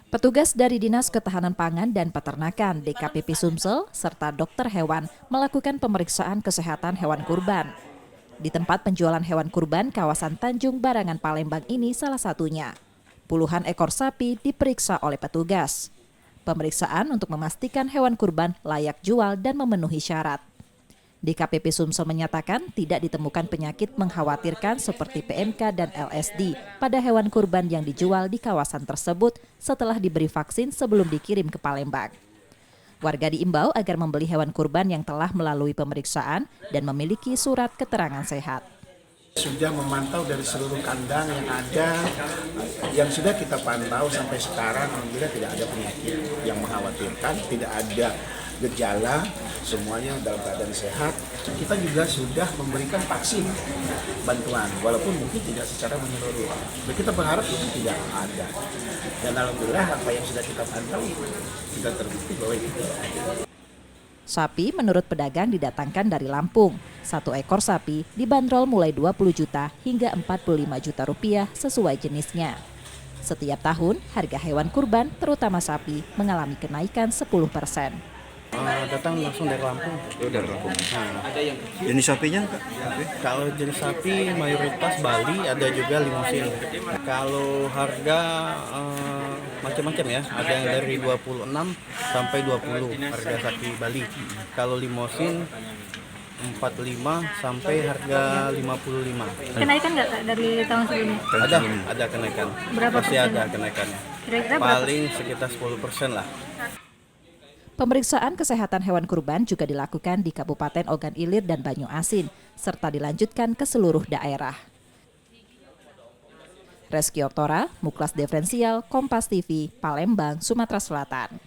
Petugas dari Dinas Ketahanan Pangan dan Peternakan DKPP Sumsel serta dokter hewan melakukan pemeriksaan kesehatan hewan kurban. Di tempat penjualan hewan kurban kawasan Tanjung Barangan Palembang ini salah satunya. Puluhan ekor sapi diperiksa oleh petugas. Pemeriksaan untuk memastikan hewan kurban layak jual dan memenuhi syarat. DKPP Sumsel menyatakan tidak ditemukan penyakit mengkhawatirkan seperti PMK dan LSD pada hewan kurban yang dijual di kawasan tersebut setelah diberi vaksin sebelum dikirim ke Palembang. Warga diimbau agar membeli hewan kurban yang telah melalui pemeriksaan dan memiliki surat keterangan sehat. Sudah memantau dari seluruh kandang yang ada, yang sudah kita pantau sampai sekarang, alhamdulillah tidak ada penyakit yang mengkhawatirkan, tidak ada gejala, semuanya dalam keadaan sehat. Kita juga sudah memberikan vaksin bantuan, walaupun mungkin tidak secara menyeluruh. Kita berharap itu tidak ada. Dan alhamdulillah apa yang sudah kita pantau sudah terbukti bahwa itu tidak ada. Sapi menurut pedagang didatangkan dari Lampung. Satu ekor sapi dibanderol mulai 20 juta hingga 45 juta rupiah sesuai jenisnya. Setiap tahun, harga hewan kurban, terutama sapi, mengalami kenaikan 10%. Datang langsung dari Lampung. Oh, dari Lampung. Ada yang Jenis sapinya, Kak? kalau jenis sapi mayoritas Bali, ada juga limusin. Kalau harga macam-macam ya, ada yang dari 26 sampai 20 harga sapi Bali. Kalau limusin 45 sampai harga 55. Kenaikan nggak Kak dari tahun sebelumnya? Ada kenaikan. Berapa Pasti persen? ada kenaikan. Kira-kira berapa? Paling sekitar 10% lah. Pemeriksaan kesehatan hewan kurban juga dilakukan di Kabupaten Ogan Ilir dan Banyu Asin, serta dilanjutkan ke seluruh daerah. Reski Oktora, Muklas Diferensial, Kompas TV, Palembang, Sumatera Selatan.